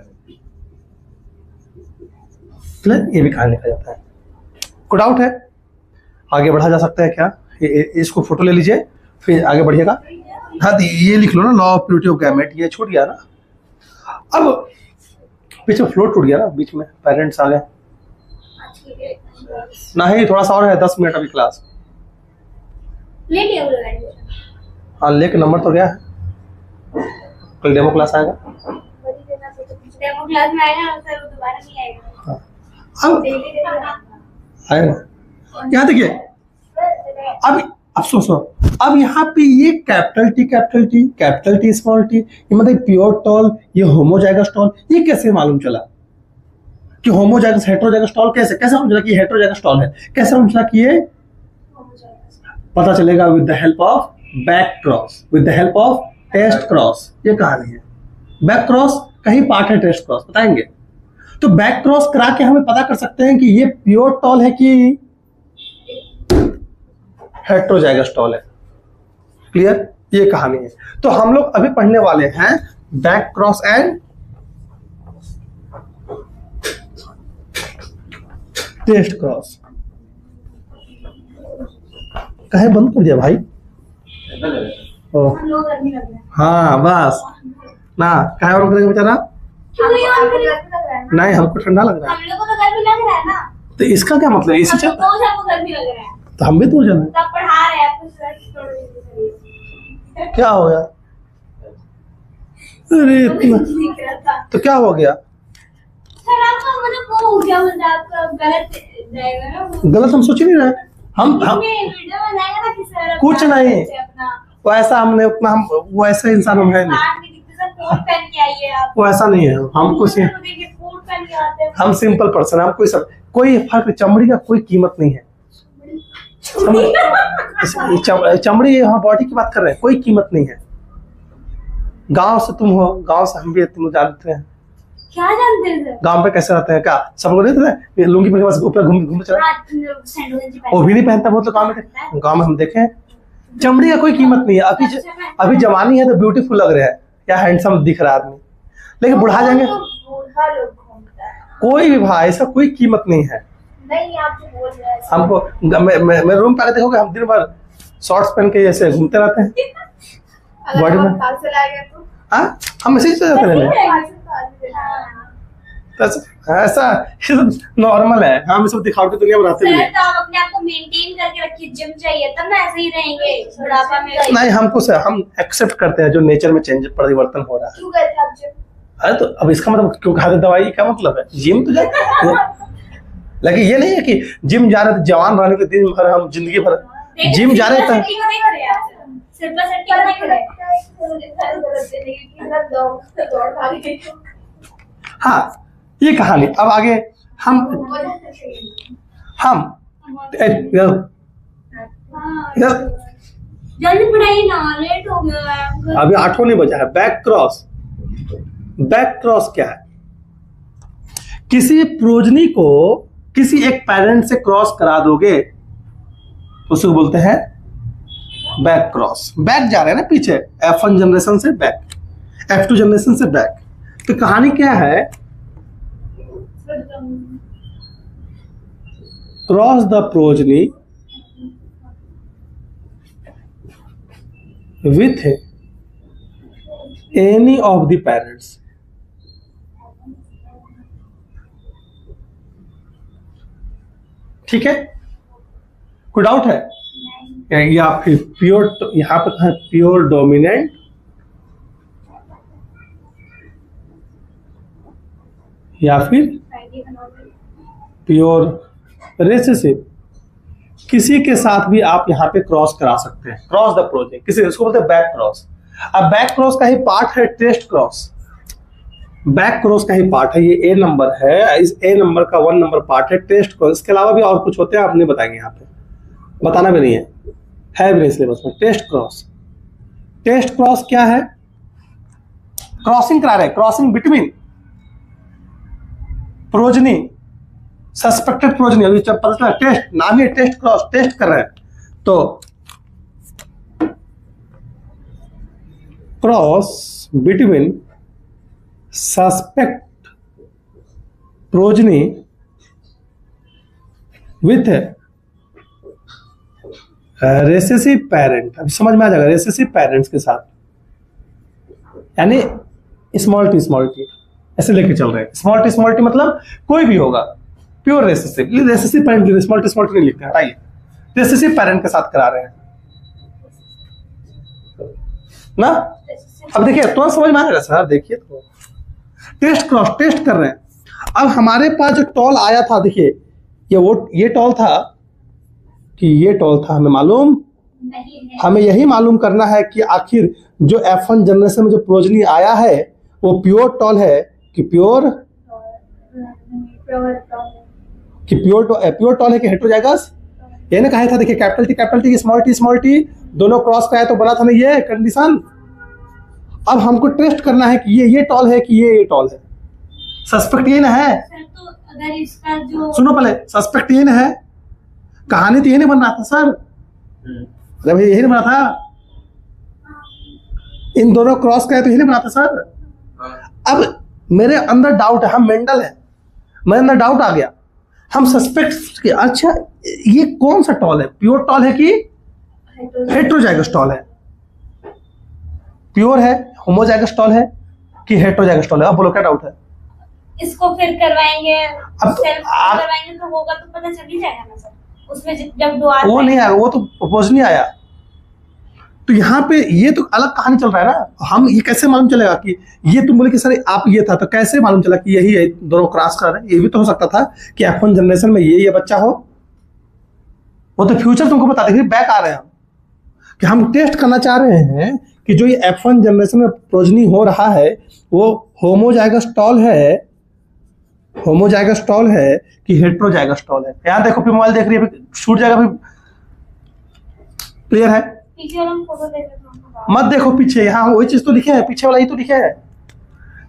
भी कहानी लिखा जाता है। कोई डाउट है? आगे बढ़ा जा सकता है क्या? इसको फोटो ले लीजिए, फिर आगे बढ़िएगा। हाँ तो ये लिख लो ना, law of purity of gamete. ये छूट गया ना, अब पीछे फ्लोर टूट गया ना, बीच में पेरेंट्स आ गए। नहीं, थोड़ा सा और है, 10 मिनट अभी क्लास। ले लिया वो लोग एडमिशन। हाँ लेके नंबर तो गया है, कल डेमो क्लास आएगा। डेमो क्लास में आएगा सर, वो दोबारा नहीं आएगा। हाँ अब डेली आएगा। यहाँ देखिए, अब सुनो, अब यहाँ पे ये कैपिटल टी स्मॉल टी, ये मतलब प्योर टॉल, ये होमोजाइगस टॉल, ये कैसे मालूम चला कि होमोजाइगस हेट्रोजाइगस टॉल? कैसे मालूम चला कि हेट्रोजाइगस टॉल है? कैसे मालूम चला कि ये? पता चलेगा with the help of back cross, with the help of test cross. ये कहानी है। बैक क्रॉस का ही पार्ट है टेस्ट क्रॉस, बताएंगे। तो बैक क्रॉस करा के हमें पता कर सकते हैं कि ये प्योर टॉल है कि हेट्रोजाइगस टॉल है। क्लियर? ये कहानी है। तो हम लोग अभी पढ़ने वाले हैं back cross and test cross. कहे बंद कर दिया भाई? हम लोग गर्मी लग रहा है। हाँ बस ना, कहे और करेगा बेचारा? क्यों ये और गर्मी लग रहा है? नहीं, हमको ठंडा लग रहा है। हम लोग को तो गर्मी लग रहा है ना। तो इसका क्या मतलब? इसी हम लोग को हमको गर्मी लग रहा है, तो हम भी तो जाना। तब पढ़ा रहे हैं आपको सर। क्या हो गया? अरे इतना दिख रहा था तो क्या हो गया? सर, आपका मतलब वो हो गया, मतलब आपका गलत जाएगा ना वो। गलत हम सोच नहीं रहे। हम वीडियो में जाएगा ना कि सर कुछ अपना नहीं। से अपना वो ऐसा हमने उतना, हम वो ऐसा इंसान हम है नहीं। कार्ड में दिखते सर, कोट पहन के आइए आप। वो ऐसा नहीं है। हमको दूसरे को देखिए कोट पहन के आते हैं। हम सिंपल पर्सन है। हम कोई फर्क, चमड़ी का कोई कीमत नहीं है। चमड़ी, हाँ बॉडी की बात कर रहे हैं, कोई कीमत नहीं है। गांव से तुम हो, गांव से हम भी, तुम जानते हैं क्या जानते हैं सर? गांव पे कैसे रहते हैं। क्या सब लोग नहीं रहते? लुंगी पहन के बस ऊपर घूम चला, हाँ, सैंडो गंजी पहन वो भी नहीं पहनता बहुत लोग गांव में हम देखे हैं। चमड़ी का कोई कीमत नहीं है। अभी जवानी है तो ब्यूटीफुल लग रहा है या हैंडसम दिख रहा है आदमी, लेकिन बुढ़ा जाएंगे, बूढ़ा लोग घूमता है। कोई भी भाई, ऐसा कोई कीमत नहीं है। नहीं, आप जो बोल रहे हैं हमको मैं रूम पे आके देखोगे, हम दिन भर शॉर्ट्स पहन के ऐसे घूमते रहते हैं बॉडी में। पार्सल आएगा तो हाँ, हम इसी से जाते रहने। हाँ। ऐसा नॉर्मल है, हम सब दिखावटी दुनिया में रहते भी सर नहीं। तो आप अपने आप को मेंटेन करके रखिए, जिम चाहिए तब ना ऐसे ही रहेंगे बुढ़ापा में। नहीं, हमको सर हम एक्सेप्ट करते हैं जो नेचर में चेंज परिवर्तन हो रहा है। क्यों गए थे आप जिम? अरे तो अब इसका मतलब क्यों खाते दवाई, क्या मतलब है? जिम तो जा लेकिन ये नहीं है कि जिम जा रहे थे जवान रहने के दिन भर, हम जिंदगी भर जिम जा रहे थे। सिर पर सर क्यों नहीं खड़े? हाँ, ये कहानी। अब आगे हम जल्दी पढ़ाइए ना, लेट हो गया है। अभी 8 नहीं बजा है। Back cross. बैक क्रॉस क्या है? किसी प्रोजनी को किसी एक पेरेंट से क्रॉस करा दोगे तो उसे बोलते हैं बैक क्रॉस। बैक जा रहे हैं ना पीछे, F1 जनरेशन से बैक, F2 जनरेशन से बैक। तो कहानी क्या है? Cross the progeny with any of the parents। ठीक है, कोई डाउट है? या फिर प्योर, यहां पर है प्योर डोमिनेंट या फिर प्योर रेसेसिव। किसी के साथ भी आप यहाँ पे क्रॉस करा सकते हैं। क्रॉस द प्रोजनी, किसी इसको बोलते हैं बैक क्रॉस। अब बैक क्रॉस का ही पार्ट है टेस्ट क्रॉस। बैक क्रॉस का ही पार्ट है, ये A नंबर है, इस A नंबर का 1 नंबर पार्ट है टेस्ट क्रॉस। इसके अलावा भी और कुछ होते हैं, आप नहीं बताएंगे, यहाँ पे बताना भी नहीं है भी नहीं सिलेबस में। Test cross. टेस्ट क्रॉस क्या है? क्रॉसिंग करा रहे हैं, crossing between progeny, suspected progeny. अभी जब पता चला टेस्ट, नाम ही टेस्ट क्रॉस, टेस्ट कर रहे हैं। तो cross between suspect progeny with recessive parent. अभी समझ में आ जाएगा, रेसेसिव पेरेंट्स के साथ, यानी स्मॉल टी ऐसे लेके चल रहे हैं। स्मॉल टी मतलब कोई भी होगा, pure recessive. Recessive parent, small T नहीं लिखते, हटाइए। रेसेसिव पेरेंट के साथ करा रहे हैं ना। अब देखिए तो समझ में आ जाएगा सर। देखिए तो टेस्ट क्रॉस, टेस्ट कर रहे हैं। अब हमारे पास जो टॉल आया था, देखिए ये टॉल था कि ये टॉल था, हमें मालूम, हमें यही मालूम करना है कि आखिर जो F1 जनरेशन में जो प्रोजनी आया है वो प्योर टॉल है कि प्योर टॉल है कि हेटेरोजाइगस। ये ना कहा था, देखिए कैपिटल टी स्मॉल टी दोनों क्रॉस का है तो बना था ना ये कंडीशन। अब हमको टेस्ट करना है कि ये टॉल है कि ये टॉल है। सस्पेक्ट ये ना है सर, तो अगर इसका जो सुनो पहले, सस्पेक्ट ये ना है, कहानी तो ये नहीं बन रहा था सर। अरे भाई यही नहीं बना था, इन दोनों क्रॉस का है तो यही नहीं बना था सर। अब मेरे अंदर डाउट है, हम मेंडल है, मेरे अंदर डाउट आ गया, हम सस्पेक्ट कि अच्छा ये कौन सा टॉल है, प्योर टॉल है कि हेटेरोजाइगस टॉल है? प्योर है, होमोजाइगस टॉल है कि हेटेरोजाइगस टॉल है? अब बोलो क्या डाउट है? इसको फिर करवाएंगे, अब सेल्फ करवाएंगे तो होगा तो पता चल ही जाएगा ना सर। उसमें जब दुआ वो नहीं आया, वो तो प्रपोज नहीं आया। तो यहाँ पे ये तो अलग कहानी चल रहा है ना। हम ये कैसे मालूम चलेगा कि ये तुम बोले कि सर आप ये था, तो कैसे मालूम चला कि यही है, दोनों क्रॉस कर रहे हैं? ये भी तो हो सकता था कि F1 जनरेशन में ये बच्चा हो। वो तो फ्यूचर तुमको बता देंगे। बैक आ रहे हैं हम कि हम टेस्ट करना चाह रहे हैं कि जो ये F1 जनरेशन में प्रोजनी हो रहा है वो होमोजाइगस टॉल है कि हेटेरोजाइगस टॉल है। यहाँ देखो, फिर मोबाइल देख रही है, छूट जाएगा, फिर क्लियर है? पीछे वाला फोटो देख रहे थे, मत देखो पीछे, यहाँ वही चीज तो लिखे है, पीछे वाला ही तो लिखे है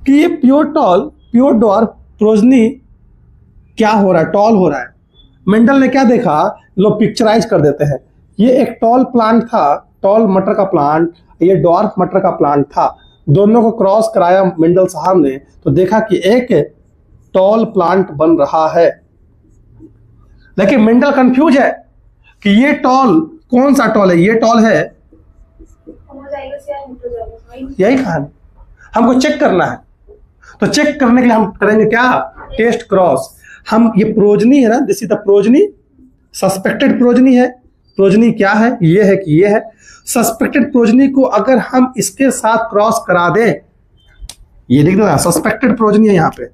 कि ये प्योर डॉर्फ प्रोजनी क्या हो रहा है, टॉल हो रहा है। मेंडल ने क्या देखा, लोग पिक्चराइज कर देते हैं। ये एक टॉल प्लांट था, टॉल मटर का प्लांट, ये डॉर्फ मटर का प्लांट था। दोनों को क्रॉस कराया मेंडल साहब ने, तो देखा कि एक टॉल प्लांट बन रहा है। लेकिन मेंडल कंफ्यूज है कि ये टॉल कौन सा टॉल है। ये टॉल है, यही कहानी हमको चेक करना है। तो चेक करने के लिए हम करेंगे क्या, टेस्ट क्रॉस। हम ये प्रोजनी है ना, this is the progeny, suspected progeny है। प्रोजनी क्या है? ये है कि ये है सस्पेक्टेड प्रोजनी को अगर हम इसके साथ क्रॉस करा दें, ये देख रहे सस्पेक्टेड प्रोजनी है, यहां पे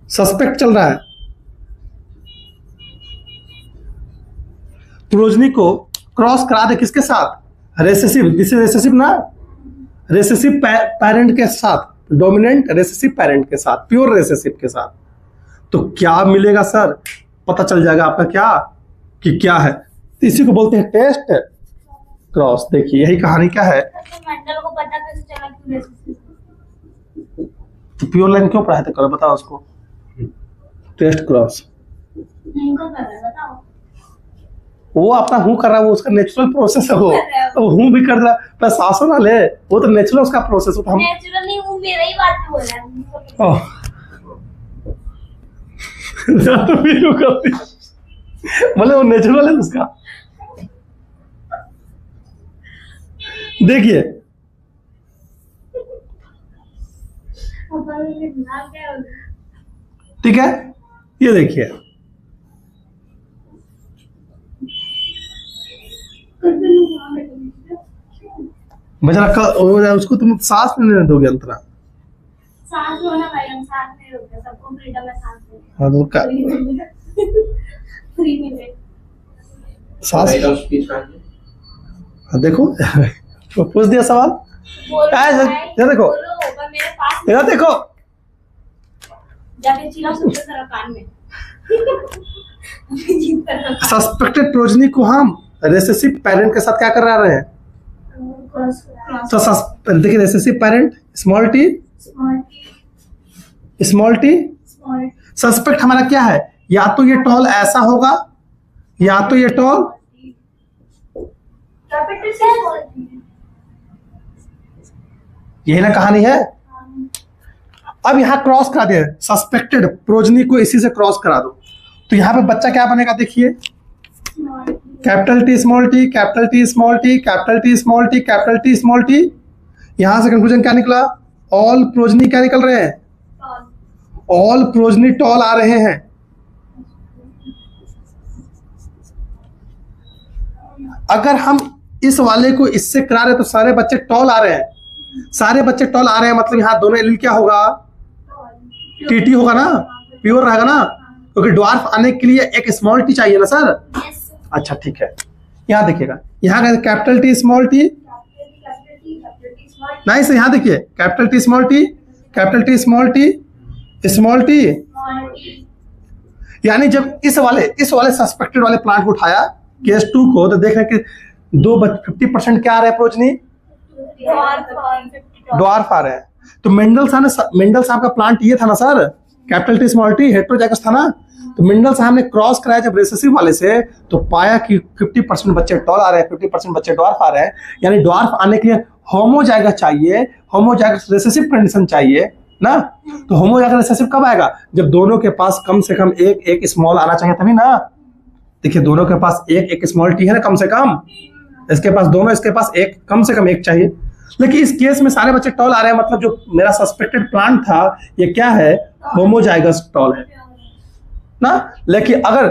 सस्पेक्ट चल रहा है। प्रोजनी को क्रॉस करा दे किसके साथ? रेसेसिव, दिस इज रेसेसिव ना, रेसेसिव पेरेंट के साथ, डोमिनेंट रेसेसिव पेरेंट के साथ, प्योर रेसेसिव के साथ, तो क्या मिलेगा सर? पता चल जाएगा आपका क्या कि क्या है। तो इसी को बोलते हैं टेस्ट क्रॉस। देखिए यही कहानी क्या है। मेंडल को पता कैसे चला कि रेसिसिव? तो प्योर लाइन क्यों पढ़ाते करो, बताओ उसको। टेस्ट क्रॉस इनको कर रहा है, बताओ। वो अपना हूं कर रहा है, वो उसका नेचुरल प्रोसेस है। वो तो हूं भी कर रहा है, प्लस सासो ना ले, वो तो नेचुरल उसका प्रोसेस होता। हम नेचुरल नहीं हूँ, मेरा ही बात पे बोल रहा है। मतलब वो नेचुरल है उसका। देखिए ठीक है, ये देखिए बेचारा उसको तुम सांस नहीं दोगे अंतरा। सांस लो ना भाई, हम सांस नहीं रोकते, सबको फ्रीडम है सांस लेने। हाँ तो का फ्री मिले सांस। राइट ऑफ स्पीच हाँ, देखो तो पूछ दिया सवाल। बोलो ऐसे- भाई, ये देखो। बोलो, पर मेरे पास ये देखो जाके चिल्लाओ सबसे तरह कान में। जीप कर रहा सस्पेक्टेड प्रोजनी को हम रेसेसिव पेरेंट के साथ क्या कर रहे हैं? क्रॉस तो देखिए recessive parent small T, small T suspect हमारा क्या है? या तो ये टॉल ऐसा होगा, या तो ये टॉल कैपिटल से यही ना कहानी है। अब यहां क्रॉस करा दिया सस्पेक्टेड प्रोजनी को, इसी से क्रॉस करा दो, तो यहां पे बच्चा क्या बनेगा? देखिए capital T small T, capital T small T, capital T small T, capital T small T. यहां से कंक्लूजन क्या निकला? ऑल प्रोजनी क्या निकल रहे हैं? ऑल प्रोजनी टॉल आ रहे हैं। अगर हम इस वाले को इससे करा रहे तो सारे बच्चे टॉल आ रहे हैं। सारे बच्चे टॉल आ रहे हैं मतलब यहां दोनों एलील क्या होगा? टीटी होगा ना, प्योर रहेगा ना, क्योंकि ड्वार्फ आने के लिए एक स्मॉल टी चाहिए ना सर। अच्छा ठीक है, यहां देखिएगा, यहां कैपिटल टी स्मॉल टी, नहीं सर यहां देखिए capital T small T, capital T small T, small T. यानी जब इस वाले सस्पेक्टेड वाले प्लांट को उठाया केस 2 को, तो देख रहे हैं कि 50% क्या आ रहा है? प्रोजनी ड्वार्फ आ रहे हैं। तो मेंडल साहब का प्लांट ये था ना sir, capital T small T heterozygous था ना। तो मेंडल साहब ने क्रॉस कराया जब रेसेसिव वाले से, तो पाया कि 50% बच्चे टॉल आ रहे हैं, 50% बच्चे ड्वार्फ आ रहे हैं। यानी ड्वार्फ आने के लिए होमोजाइगस चाहिए, होमोजाइगस रेसेसिव कंडीशन चाहिए ना। तो होमोजाइगस रेसेसिव कब आएगा? जब दोनों के पास कम से कम एक स्मॉल आना चाहिए तभी ना। देखिए दोनों के पास एक स्मॉल टी है ना, कम से कम इसके पास दोनों, इसके पास एक कम से कम एक चाहिए। लेकिन इस केस में सारे बच्चे टॉल आ रहे हैं, मतलब जो मेरा सस्पेक्टेड प्लांट था ये क्या है? होमोजाइगस टॉल है ना। लेकिन अगर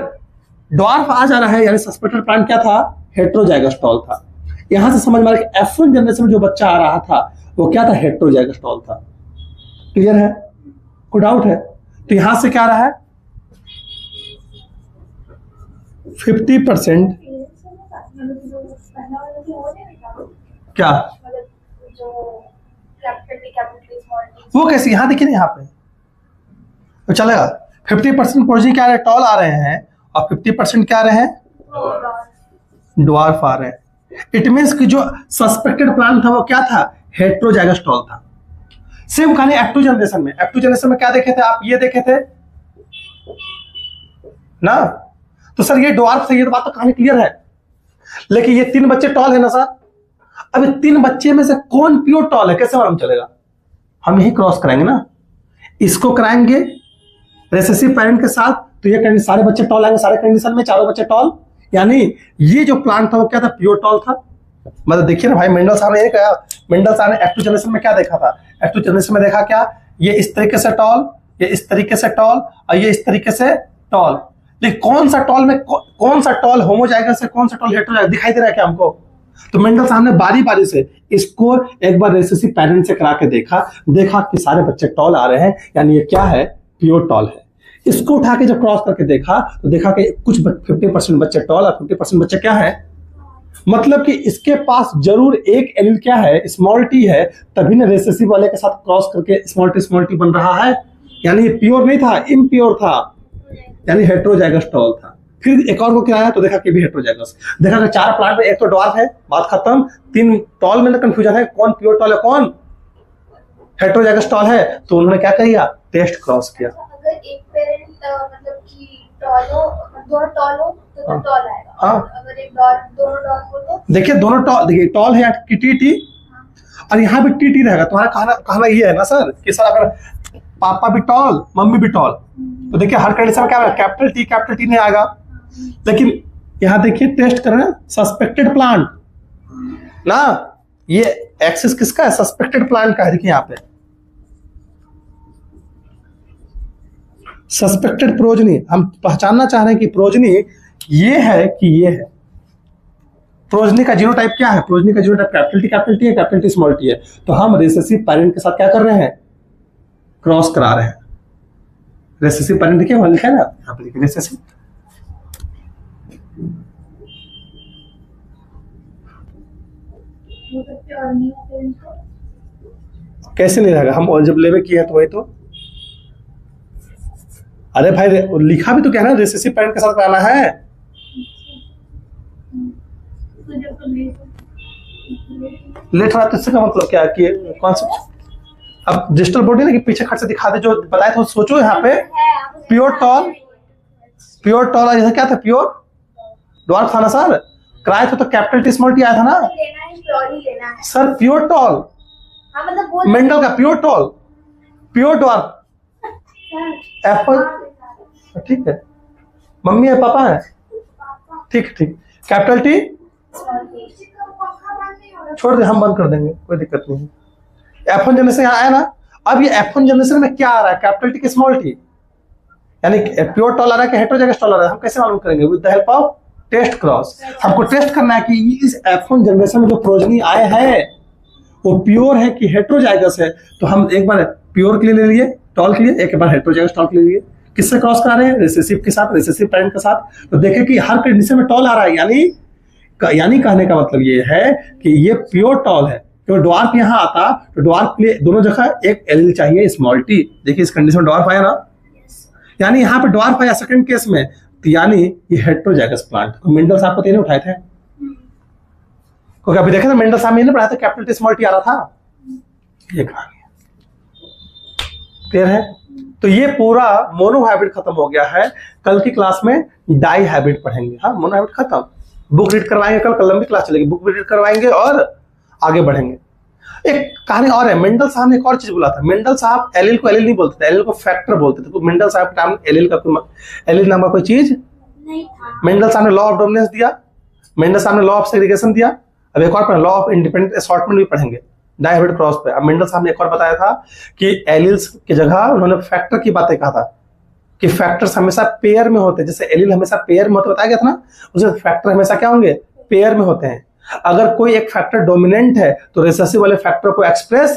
ड्वार्फ आ जा रहा है यानी सस्पेक्टेड प्लांट क्या था? हेटेरोजाइगस टॉल था। यहां से समझ में आ रहा है F1 जनरेशन में जो बच्चा आ रहा था वो क्या था? हेटेरोजाइगस टॉल था। क्लियर है? कोई डाउट है? तो यहां से क्या आ रहा है? 50% क्या वो कैसे? यहां देखिए ना, यहाँ पे तो चलेगा 50% प्रोजनी क्या आ रहे हैं? टॉल आ रहे हैं, और 50% क्या आ रहे हैं? ड्वार्फ आ रहे हैं। इट मीन्स कि जो सस्पेक्टेड प्लांट था वो क्या था? हेटेरोजाइगस टॉल था। सेम कहानी F2 जनरेशन में। F2 जनरेशन में क्या देखे थे आप? ये देखे थे ना। तो सर ये ड्वार्फ से, ये तो बात तो कहानी क्लियर है। लेकिन ये 3 बच्चे टॉल है ना सर। अब 3 बच्चे में से कौन प्योर टॉल है कैसे मालूम चलेगा? हम यही क्रॉस कराएंगे ना, इसको कराएंगे रेसेसिव पेरेंट के साथ, तो ये सारे बच्चे टॉल आएंगे, सारे कंडीशन में चारों बच्चे टॉल। यानी ये जो प्लांट था वो क्या था? प्योर टॉल था। मतलब देखिए ना भाई, मेंडल साहब ने ये कहा, मेंडल साहब ने F2 जनरेशन में क्या देखा था? F2 जनरेशन में देखा क्या? ये इस तरीके से टॉल, ये इस तरीके से टॉल और ये इस तरीके से टॉल। लेकिन कौन सा टॉल में कौन सा टॉल होमोजाइगस है, कौन सा टॉल हेटेरोजाइगस दिखाई दे रहा है क्या हमको? तो मेंडल साहब ने बारी बारी से इसको एक बार रेसेसिव पैरेंट से करा के देखा कि सारे बच्चे टॉल आ रहे हैं, यानी ये क्या है, प्योर टॉल है। इसको उठा के जब क्रॉस करके देखा तो देखा कि कुछ 50% बच्चे टॉल और 50% बच्चे क्या है, मतलब कि इसके पास जरूर एक एलील क्या है, स्मॉल टी है, तभी ना रेसेसिव वाले के साथ क्रॉस करके स्मॉल टी बन रहा है, यानी ये प्योर नहीं था, इम्प्योर था, यानी हेटेरोजाइगस टॉल था। फिर एक और को क्या आया तो देखा कि भी हेटेरोजाइगस। देखा कि 4 प्लांट में एक तो डॉर्फ है, बात खत्म। 3 टॉल में कंफ्यूजन है, कौन प्योर टॉल है कौन हेटेरोजाइगस टॉल है। तो उन्होंने क्या किया, टेस्ट क्रॉस किया। अगर एक पेरेंट मतलब कि टॉल हो, दोनों टॉल हो तो टॉल आएगा। हाँ। अगर एक दोनों टॉल हो तो देखिए दोनों टॉल, देखिए टॉल है कि टी और यहाँ भी टी रहेगा। तुम्हारा कहना ये है ना सर कि सर अगर पापा भी टॉल मम्मी भी टॉल, तो देखिए हर कंडीशन में क्या आएगा, कैपिटल टी नहीं आएगा। लेकिन यहां देखिए टेस्ट कर रहे हैं सस्पेक्टेड प्लांट ना, ये एक्सिस किसका है, सस्पेक्टेड प्लांट का है। देखिए यहां पे सस्पेक्टेड प्रोजनी, हम पहचानना चाह रहे हैं कि प्रोजनी ये है कि ये है। प्रोजनी का जीनोटाइप क्या है, प्रोजनी का जीनोटाइप कैपिटल टी है, कैपिटल टी स्मॉल टी है। तो हम रिसेसिव पेरेंट के साथ क्या कर रहे हैं, क्रॉस करा रहे हैं। रिसेसिव पेरेंट देखिए वहां लिखा है ना, यहाँ पे देखिए रिसेसिव। प्योर नहीं है पेरेंट को कैसे नहीं रहेगा, हम जब लेवे किए तो वही तो। अरे भाई लिखा भी तो क्या है ना, रिसेसिव पेरेंट के साथ कराना है। लेट रहा तो इससे का मतलब क्या कि कॉन्सेप्ट अब डिजिटल बॉडी ना कि पीछे खट से दिखा दे जो बताया था, सोचो यहाँ पे प्योर टॉल जैसे क्या था, प्योर ड्वार्फ था ना सर, कराया तो कैपिटल टी स्मॉल टी आया था ना लेना है, प्योर ही लेना है सर, प्योर टॉल। हाँ मतलब वो मेंडल का pure tall, pure dwarf Apple, ठीक है, मम्मी है पापा है, ठीक कैपिटल टी छोड़ दे, हम बंद कर देंगे, कोई दिक्कत नहीं है। F1 जनरेशन यहाँ आया ना, अब ये F1 जनरेशन में क्या आ रहा है, कैपिटल टी की स्मॉल टी, यानी प्योर टॉल आ रहा है कि हेटेरोजाइगस टॉल आ रहा है, हम कैसे मालूम करेंगे, with the help of test cross. हमको टेस्ट करना है कि इस F1 जनरेशन में जो प्रोजनी आए हैं वो प्योर है कि हेटेरोजाइगस है। तो हम एक बार प्योर के लिए ले लिए, टॉल के लिए, एक बार हेटेरोजाइगस टॉल के लिए लिए। किससे क्रॉस करा रहे हैं, रिसेसिव के साथ, रिसेसिव पेरेंट के साथ। तो देखें कि हर कंडीशन में टॉल आ रहा है, यानी कहने का मतलब ये है कि ये प्योर टॉल है। तो ड्वार्फ यहाँ आता तो ड्वार्फ के लिए दोनों जगह एक एलील चाहिए स्मॉल टी। देखिए इस कंडीशन में ड्वार्फ आया ना, यानी यहाँ पे ड्वार्फ आया सेकंड केस में, तो यानी ये हेटेरोजाइगस प्लांट। तो मेंडल साहब को तीनों उठाए थे, क्योंकि अभी देखे ना मेंडल साहब ने पढ़ाया था कैपिटल टी स्मॉल टी आ रहा था। ये कहानी क्लियर है। तो ये पूरा मोनो हैबिट खत्म हो गया है। कल की क्लास में डाई हैबिट पढ़ेंगे। हाँ, मोनो हैबिट खत्म, बुक रीड करवाएंगे, कल लंबी क्लास चलेगी, बुक रीड करवाएंगे और आगे बढ़ेंगे। एक कहानी और है, मेंडल साहब ने एक और चीज बोला था। मेंडल साहब एलील को एलील नहीं बोलते थे, एलील को फैक्टर बोलते थे। तो मेंडल साहब के नाम एलील का कोई एलील नाम का कोई चीज नहीं था। मेंडल साहब ने लॉ ऑफ डोमिनेंस दिया, मेंडल साहब ने लॉ ऑफ सेग्रीगेशन दिया। अब एक और पढ़ें, लॉ ऑफ इंडिपेंडेंट असॉर्टमेंट भी पढ़ेंगे डाई हैबिट क्रॉस पे। अब मेंडल साहब ने एक और बताया था कि एलील्स की जगह उन्होंने फैक्टर की बातें कहा था कि फैक्टर्स हमेशा पेयर में होते हैं। जैसे एलील हमेशा पेयर में होते बताया गया था ना, उसे फैक्टर हमेशा क्या होंगे, पेयर में होते हैं। अगर कोई एक फैक्टर डोमिनेंट है तो रिसेसिव वाले फैक्टर को एक्सप्रेस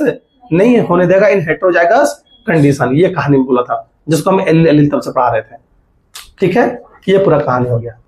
नहीं होने देगा इन हेटेरोजाइगस कंडीशन। ये कहानी बोला था जिसको हम एलील तब से पढ़ा रहे थे। ठीक है, ये पूरा कहानी हो गया।